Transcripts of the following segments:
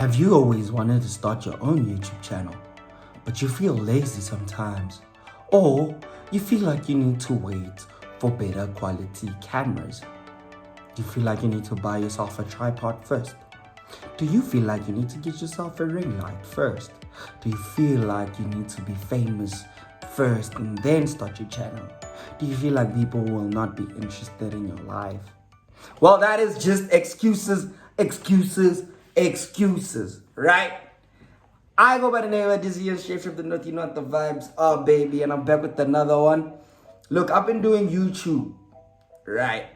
Have you always wanted to start your own YouTube channel, but you feel lazy sometimes? Or you feel like you need to wait for better quality cameras? Do you feel like you need to buy yourself a tripod first? Do you feel like you need to get yourself a ring light first? Do you feel like you need to be famous first and then start your channel? Do you feel like people will not be interested in your life? Well, that is just excuses, right? I go by the name of Dizzy and Straight from the North, you know what the vibes are, baby, and I'm back with another one. Look, I've been doing YouTube, right?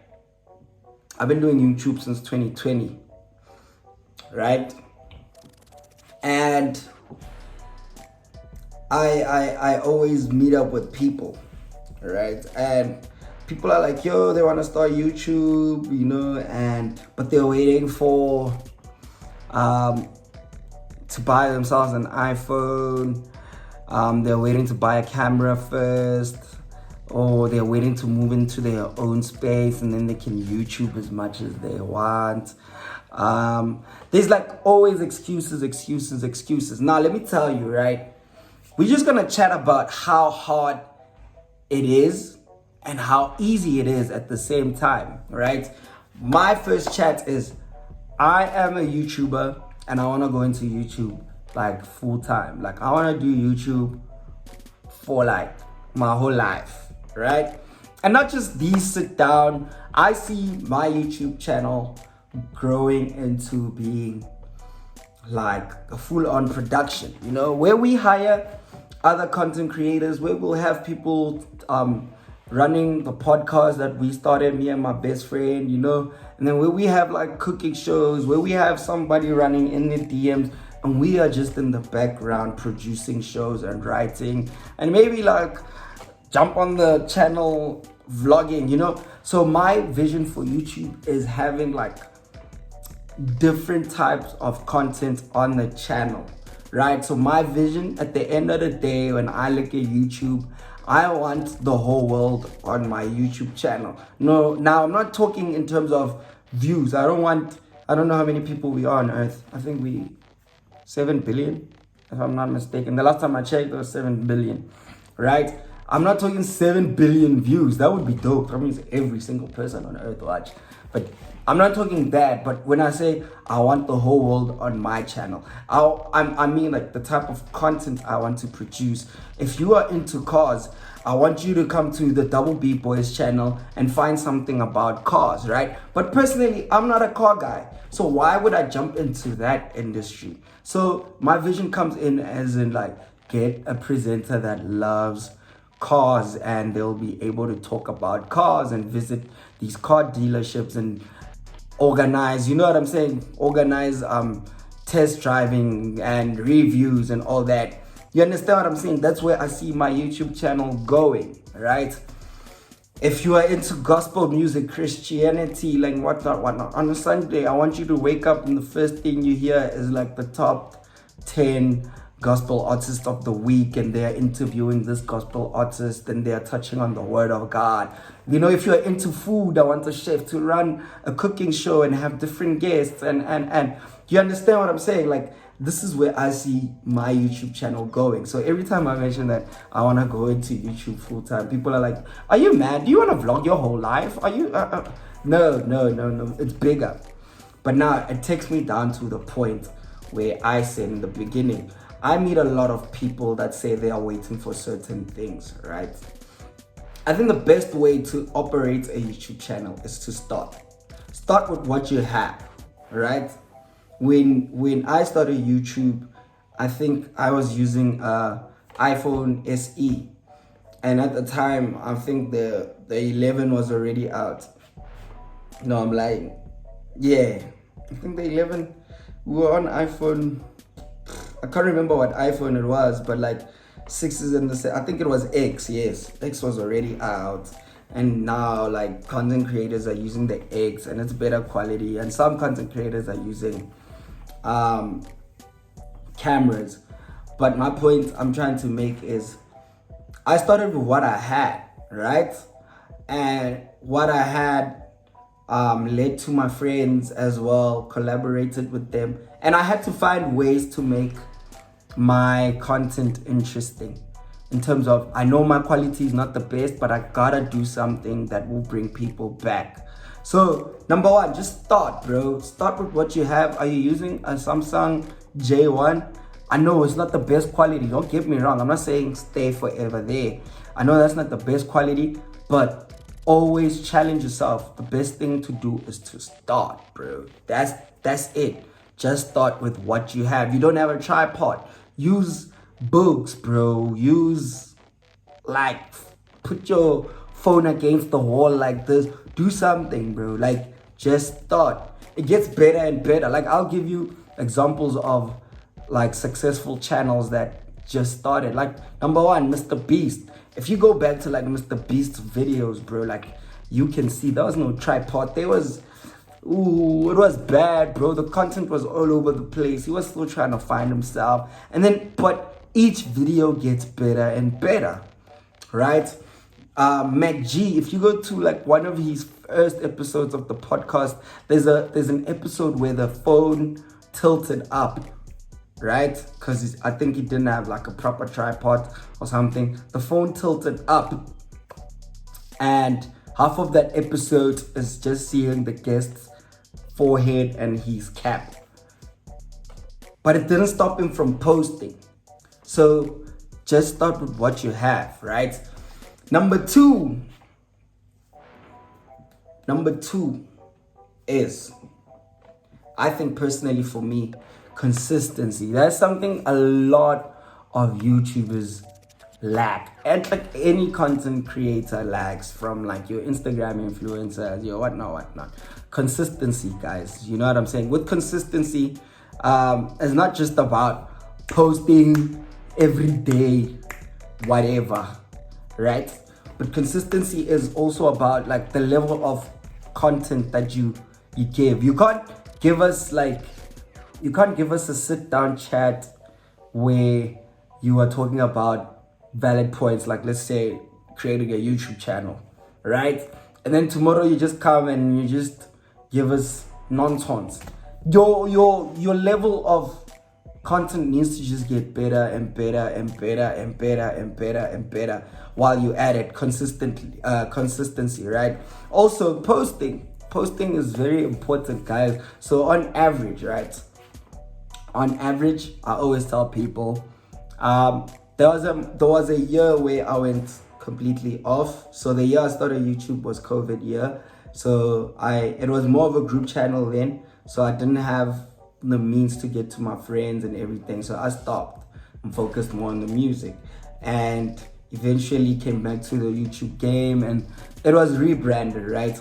I've been doing YouTube since 2020, right? And I always meet up with people, right? And people are like, yo, they want to start YouTube, but they're waiting for to buy themselves an iPhone. They're waiting to buy a camera first, or they're waiting to move into their own space and then they can YouTube as much as they want. There's like always excuses. Now, let me tell you, right? We're just gonna chat about how hard it is and how easy it is at the same time, right? My first chat is, I am a YouTuber and I want to go into YouTube like full time. Like, I want to do YouTube for like my whole life, right? And not just these sit down. I see my YouTube channel growing into being like a full-on production, where we hire other content creators, where we'll have people running the podcast that we started, me and my best friend, and then where we have like cooking shows, where we have somebody running in the DMs, and we are just in the background producing shows and writing, and maybe like jump on the channel vlogging, So my vision for YouTube is having like different types of content on the channel, right? So my vision at the end of the day, when I look at YouTube, I want the whole world on my YouTube channel. No, now I'm not talking in terms of views. I don't know how many people we are on Earth. I think we 7 billion, if I'm not mistaken. The last time I checked, it was 7 billion, right? I'm not talking 7 billion views. That would be dope. That means every single person on Earth watch. But I'm not talking that, but when I say I want the whole world on my channel, I mean like the type of content I want to produce. If you are into cars, I want you to come to the Double B Boys channel and find something about cars, right? But personally, I'm not a car guy. So why would I jump into that industry? So my vision comes in as in like, get a presenter that loves cars and they'll be able to talk about cars and visit these car dealerships and organize, organize test driving and reviews and all that. You understand what I'm saying? That's where I see my YouTube channel going, right? If you are into gospel music, Christianity, like whatnot, on a Sunday, I want you to wake up and the first thing you hear is like the top 10 gospel artist of the week, and they're interviewing this gospel artist and they're touching on the word of God. If you're into food, I want a chef to run a cooking show and have different guests and you understand what I'm saying? Like, this is where I see my YouTube channel going. So every time I mention that I want to go into YouTube full time, people are like, are you mad? Do you want to vlog your whole life? Are you no, it's bigger. But now it takes me down to the point where I said in the beginning, I meet a lot of people that say they are waiting for certain things, right? I think the best way to operate a YouTube channel is to start. Start with what you have, right? When I started YouTube, I think I was using iPhone SE. And at the time, I think the 11 was already out. No, I'm lying. Yeah, I think the 11, we were on iPhone. I can't remember what iPhone it was, but like 6 is in the, I think it was X, yes. X was already out. And now like content creators are using the X and it's better quality. And some content creators are using cameras. But my point I'm trying to make is, I started with what I had, right? And what I had led to my friends as well, collaborated with them, and I had to find ways to make my content interesting. In terms of, I know my quality is not the best, but I gotta do something that will bring people back. So number one, just start, bro. Start with what you have. Are you using a Samsung J1? I know it's not the best quality, don't get me wrong. I'm not saying stay forever there. I know that's not the best quality, but always challenge yourself. The best thing to do is to start, bro. That's it. Just start with what you have. You don't have a tripod, use books, bro. Use, like, put your phone against the wall like this. Do something, bro. Like, just start. It gets better and better. Like, I'll give you examples of like successful channels that just started. Like, number one, Mr. Beast. If you go back to like Mr. Beast's videos, bro, like, you can see there was no tripod. There was, ooh, it was bad, bro. The content was all over the place. He was still trying to find himself. And then, but each video gets better and better, right? Mac G, if you go to like one of his first episodes of the podcast, there's an episode where the phone tilted up, right? Because I think he didn't have like a proper tripod or something. The phone tilted up, and half of that episode is just seeing the guest's forehead and his cap. But it didn't stop him from posting. So just start with what you have, right? Number two is, I think personally for me, consistency. That's something a lot of YouTubers lack, and like any content creator lacks, from like your Instagram influencers, your whatnot. Consistency, guys. You know what I'm saying? With consistency, it's not just about posting every day, whatever, right? But consistency is also about like the level of content that you give. You can't give us a sit down chat where you are talking about valid points, like let's say creating a YouTube channel, right? And then tomorrow you just come and you just give us nonsense. Your level of content needs to just get better and better and better and better and better and better while you add it consistency, right? Also, posting is very important, guys. So on average, right? On average, I always tell people, there was a year where I went completely off. So the year I started YouTube was COVID year. So it was more of a group channel then. So I didn't have the means to get to my friends and everything. So I stopped and focused more on the music, and eventually came back to the YouTube game, and it was rebranded, right?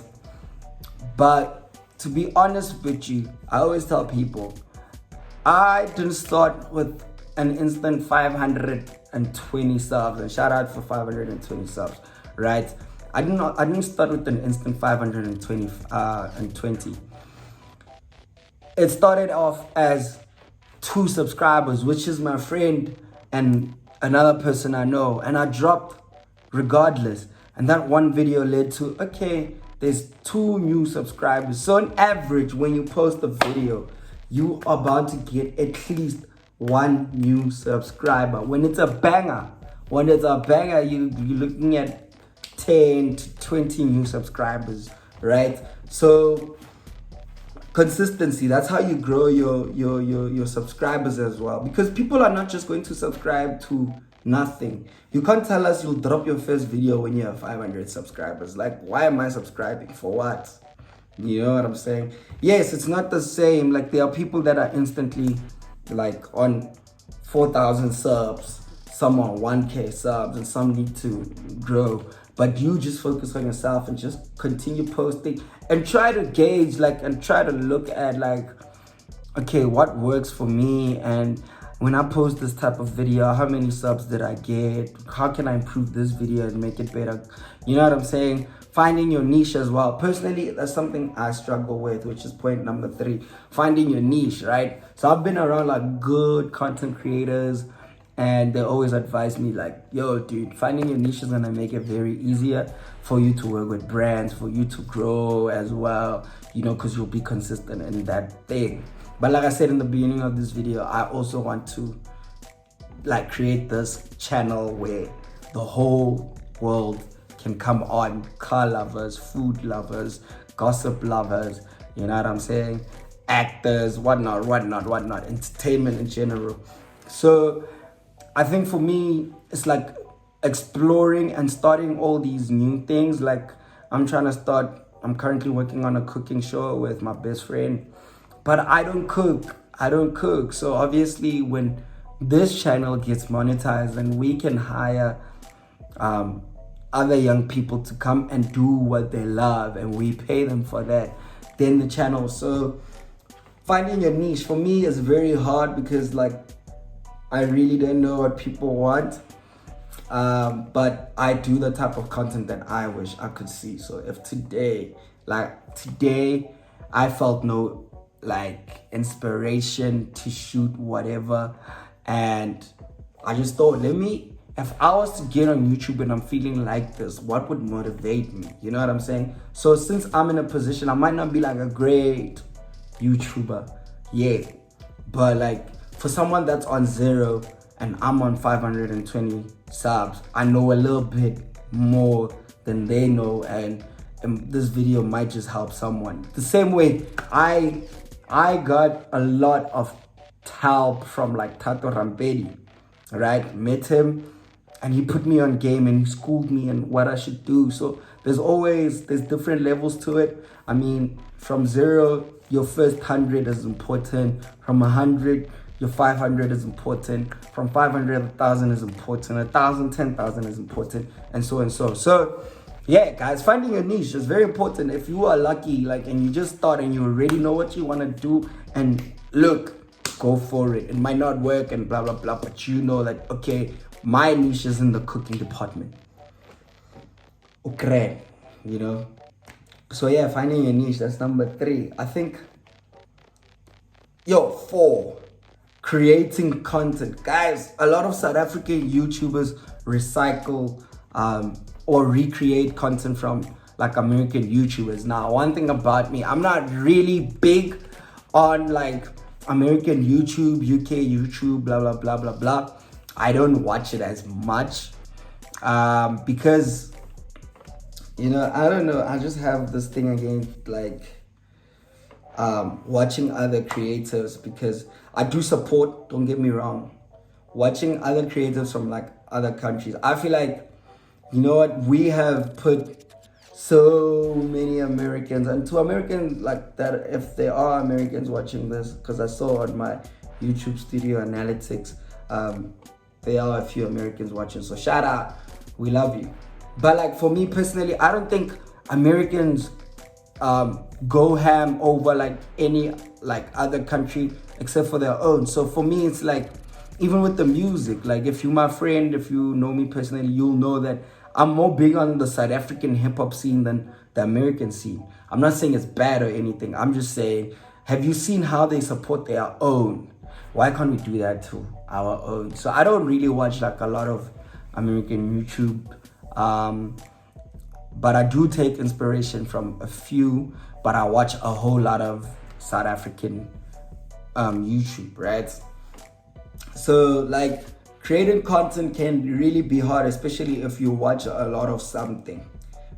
But to be honest with you, I always tell people, I didn't start with an instant 520 subs, and shout out for 520 subs, right? I didn't start with an instant 520. It started off as 2 subscribers, which is my friend and another person I know, and I dropped regardless. And that one video led to, okay, there's 2 new subscribers. So on average, when you post a video, you are about to get at least 1 new subscriber. When it's a banger, you're looking at 10 to 20 new subscribers, right? So consistency, that's how you grow your subscribers as well, because people are not just going to subscribe to nothing. You can't tell us you'll drop your first video when you have 500 subscribers. Like, why am I subscribing for what? You know what I'm saying? Yes, it's not the same. Like, there are people that are instantly like on 4,000 subs, some on 1K subs, and some need to grow. But you just focus on yourself and just continue posting and try to gauge, like, and try to look at, like, okay, what works for me? And when I post this type of video, how many subs did I get? How can I improve this video and make it better? You know what I'm saying? Finding your niche as well. Personally, that's something I struggle with, which is point number 3, finding your niche, right? So I've been around like good content creators, And they always advise me like, yo, dude, finding your niche is gonna make it very easier for you to work with brands, for you to grow as well, you know, because you'll be consistent in that thing. But like I said in the beginning of this video, I also want to like create this channel where the whole world can come on, car lovers, food lovers, gossip lovers, you know what I'm saying, actors, whatnot, entertainment in general. So I think for me, it's like exploring and starting all these new things. Like I'm currently working on a cooking show with my best friend, but I don't cook. So obviously when this channel gets monetized and we can hire other young people to come and do what they love and we pay them for that, then the channel. So finding a niche for me is very hard because like I really don't know what people want, but I do the type of content that I wish I could see. So if today I felt no like inspiration to shoot whatever, and I just thought, if I was to get on YouTube and I'm feeling like this, what would motivate me? You know what I'm saying? So since I'm in a position, I might not be like a great YouTuber, yeah, but like for someone that's on 0 and I'm on 520 subs, I know a little bit more than they know, and this video might just help someone. The same way I got a lot of help from like Tato Rampedi, right? Met him and he put me on game and he schooled me and what I should do. So there's different levels to it. I mean, from 0, your first 100 is important. From 100, your 500 is important. From 500, 1,000 is important. 1,000, 10,000 is important, and so and so. So yeah, guys, finding a niche is very important. If you are lucky, like, and you just start and you already know what you want to do, and look, go for it. It might not work and blah blah blah, but you know that, okay, my niche is in the cooking department. Okay, you know. So yeah, finding a niche, that's number 3. I think 4, creating content. Guys, a lot of South African YouTubers recycle or recreate content from like American YouTubers. Now, one thing about me, I'm not really big on like American YouTube, UK YouTube, blah blah blah blah blah. I don't watch it as much because, you know, I don't know, I just have this thing against like watching other creators, because I do support, don't get me wrong, watching other creators from like other countries. I feel like, you know what, we have put so many Americans, and to Americans like that, if there are Americans watching this, because I saw on my YouTube studio analytics, there are a few Americans watching, so shout out, we love you. But like for me personally, I don't think Americans go ham over like any like other country except for their own. So for me, it's like, even with the music, like if you're my friend, if you know me personally, you'll know that I'm more big on the South African hip-hop scene than the American scene. I'm not saying it's bad or anything. I'm just saying, have you seen how they support their own? Why can't we do that to our own? So I don't really watch like a lot of American YouTube, but I do take inspiration from a few, but I watch a whole lot of South African YouTube, right? So like creating content can really be hard, especially if you watch a lot of something,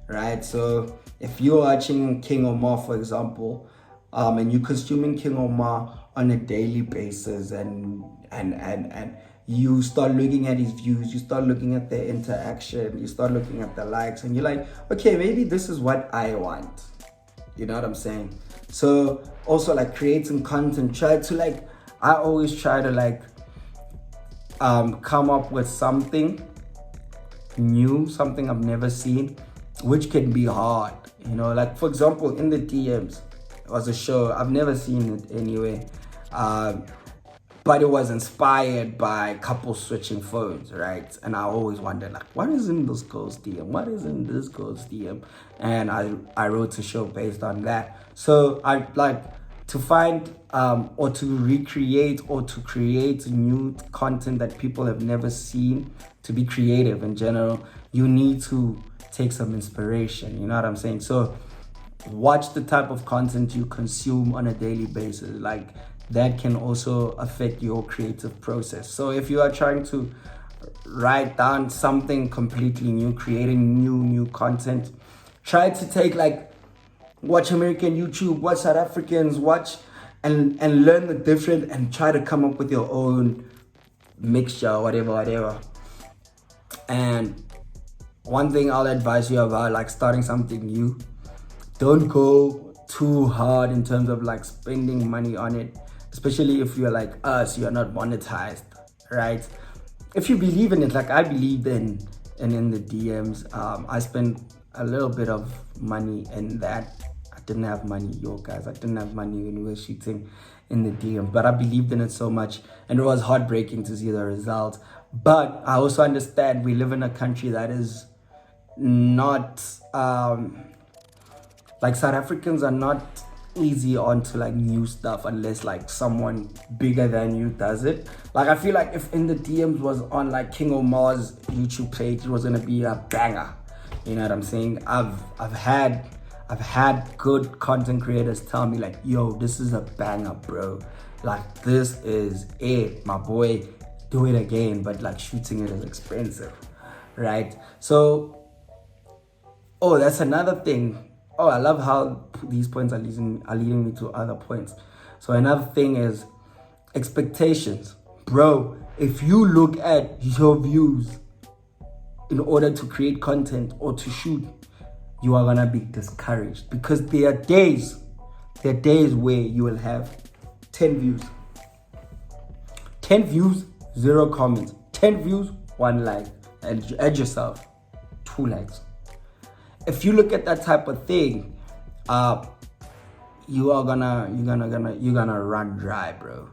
right? So if you're watching King Omar, for example, and you're consuming King Omar on a daily basis, and you start looking at his views, you start looking at the interaction, you start looking at the likes, and you're like, okay, maybe this is what I want. You know what I'm saying? So also like creating content, I always try to like come up with something new, something I've never seen, which can be hard. You know, like for example, in the DMs was a show, I've never seen it anyway, but it was inspired by couples switching phones, right? And I always wondered, like, what is in this girl's DM? What is in this girl's DM? And I wrote a show based on that. So I like to find or to recreate or to create new content that people have never seen, to be creative in general, you need to take some inspiration. You know what I'm saying? So watch the type of content you consume on a daily basis. Like, that can also affect your creative process. So if you are trying to write down something completely new, creating new content, try to take, like, watch American YouTube, watch South Africans, watch and learn the different, and try to come up with your own mixture, whatever. And one thing I'll advise you about, like, starting something new, don't go too hard in terms of, like, spending money on it, especially if you're like us, you're not monetized, right? If you believe in it, like I believe in the DMs, I spent a little bit of money in that. I didn't have money, yo guys, I didn't have money when we were shooting in the DM, but I believed in it so much, and it was heartbreaking to see the result. But I also understand we live in a country that is not like, South Africans are not easy onto, like, new stuff unless, like, someone bigger than you does it. Like, I feel like if In the DMs was on, like, King Omar's YouTube page, it was gonna be a banger. You know what I'm saying? I've had good content creators tell me, like, yo, this is a banger, bro. Like, this is it, my boy. Do it again, but, like, shooting it is expensive, right? So, oh, that's another thing. Oh, I love how these points are leading me to other points. So another thing is expectations. Bro, if you look at your views in order to create content or to shoot, you are gonna be discouraged, because there are days where you will have 10 views. 10 views, 0 comments. 10 views, 1 like. And add yourself, 2 likes. If you look at that type of thing, you're gonna run dry, bro.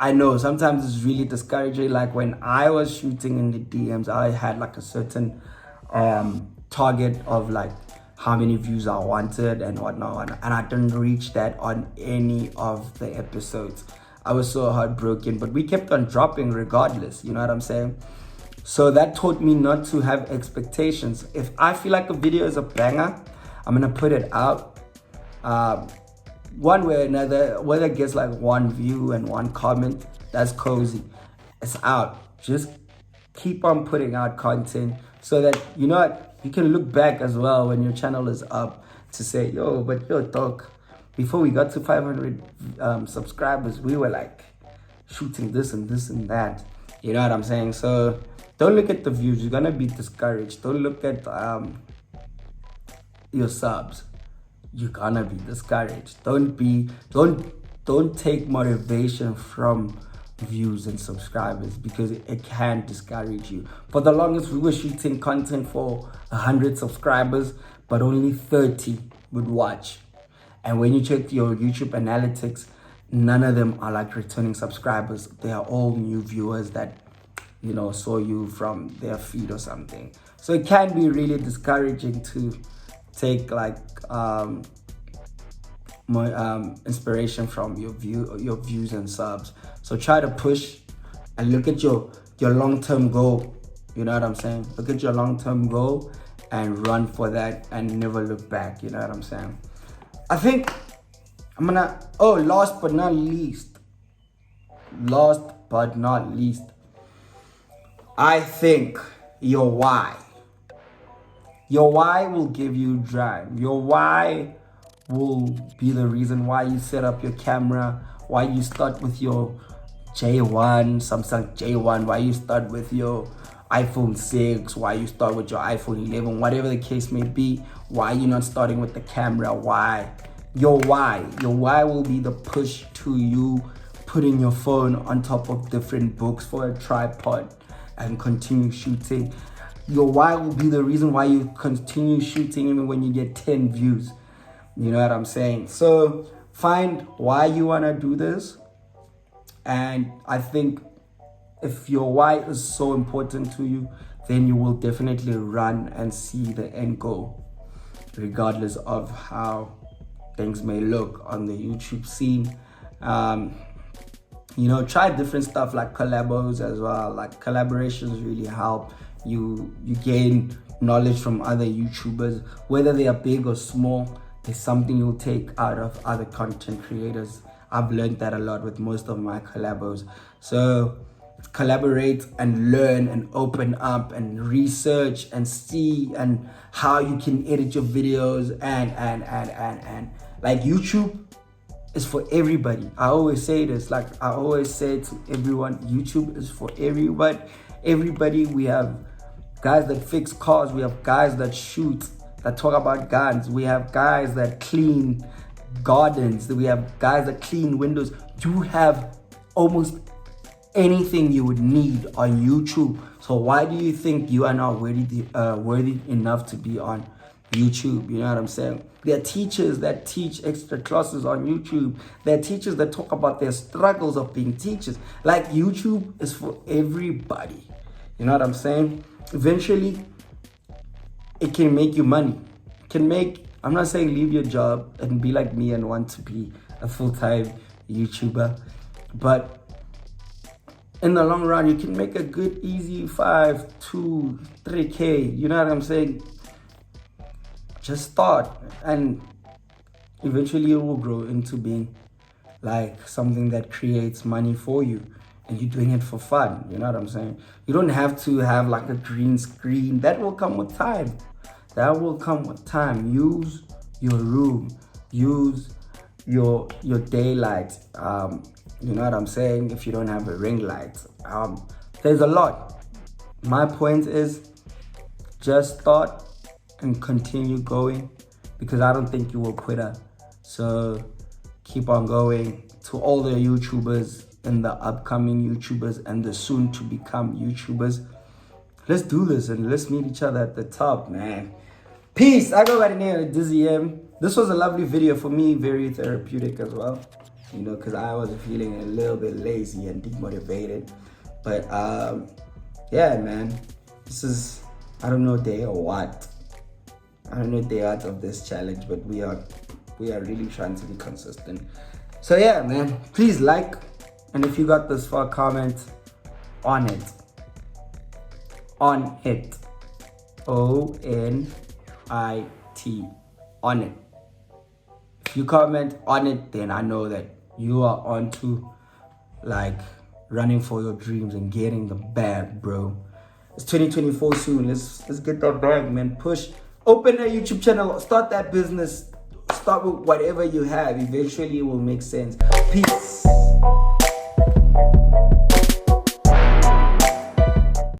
I know sometimes it's really discouraging. Like, when I was shooting in the DMs, I had, like, a certain target of, like, how many views I wanted and whatnot, and I didn't reach that on any of the episodes. I was so heartbroken, but we kept on dropping regardless. You know what I'm saying? So that taught me not to have expectations. If I feel like a video is a banger, I'm gonna put it out. One way or another, whether it gets, like, 1 view and 1 comment, that's cozy. It's out. Just keep on putting out content so that, you know what, you can look back as well when your channel is up to say, yo, dog, before we got to 500 subscribers, we were, like, shooting this and this and that. You know what I'm saying? So don't look at the views. You're gonna be discouraged. Don't look at your subs. You're gonna be discouraged. Don't take motivation from views and subscribers, because it can discourage you. For the longest, we were shooting content for 100 subscribers, but only 30 would watch. And when you check your YouTube analytics, none of them are, like, returning subscribers. They are all new viewers that, you know, saw you from their feed or something. So it can be really discouraging to take, like, more inspiration from your views and subs. So try to push and look at your long-term goal. You know what I'm saying? Look at your long-term goal and run for that and never look back. You know what I'm saying? I think last but not least, I think your why will give you drive. Your why will be the reason why you set up your camera, why you start with your Samsung J1, why you start with your iPhone 6, why you start with your iPhone 11, whatever the case may be, why you're not starting with the camera, why. Your why will be the push to you putting your phone on top of different books for a tripod and continue shooting. Your why will be the reason why you continue shooting even when you get 10 views. You know what I'm saying? So find why you want to do this. And I think if your why is so important to you, then you will definitely run and see the end goal, regardless of how things may look on the YouTube scene. Try different stuff like collabos as well. Like collaborations really help you gain knowledge from other YouTubers, whether they are big or small. There's something you'll take out of other content creators. I've learned that a lot with most of my collabos. So collaborate and learn and open up and research and see and how you can edit your videos and like YouTube is for everybody. I always say this, like I always say to everyone, YouTube is for everybody. We have guys that fix cars, we have guys that shoot, that talk about guns, we have guys that clean gardens, we have guys that clean windows. You have almost anything you would need on YouTube. So why do you think you are not worthy enough to be on YouTube? You know what I'm saying? There are teachers that teach extra classes on YouTube. There are teachers that talk about their struggles of being teachers. Like, YouTube is for everybody. You know what I'm saying? Eventually, it can make you money. I'm not saying leave your job and be like me and want to be a full-time YouTuber, but in the long run, you can make a good, easy 5, 2, 3K. You know what I'm saying? Just start, and eventually it will grow into being like something that creates money for you, and you're doing it for fun. You know what I'm saying? You don't have to have like a green screen. That will come with time. Use your room. Use your daylight. You know what I'm saying? If you don't have a ring light, there's a lot. My point is, just start and continue going, because I don't think you will quit her. So keep on going. To all the YouTubers and the upcoming YouTubers and the soon to become YouTubers, let's do this and let's meet each other at the top, man. Peace. I go by the name of Dizzy M. This was a lovely video for me, very therapeutic as well, because I was feeling a little bit lazy and demotivated. But yeah, man, this is, I don't know day or what. I don't know day out of this challenge, but we are really trying to be consistent. So yeah, man, please like, and if you got this far, comment on it. ONIT. On it. If you comment on it, then I know that you are on to like running for your dreams and getting the bag, bro. It's 2024 soon. Let's get that bag, man. Push. Open a YouTube channel. Start that business. Start with whatever you have. Eventually it will make sense. Peace.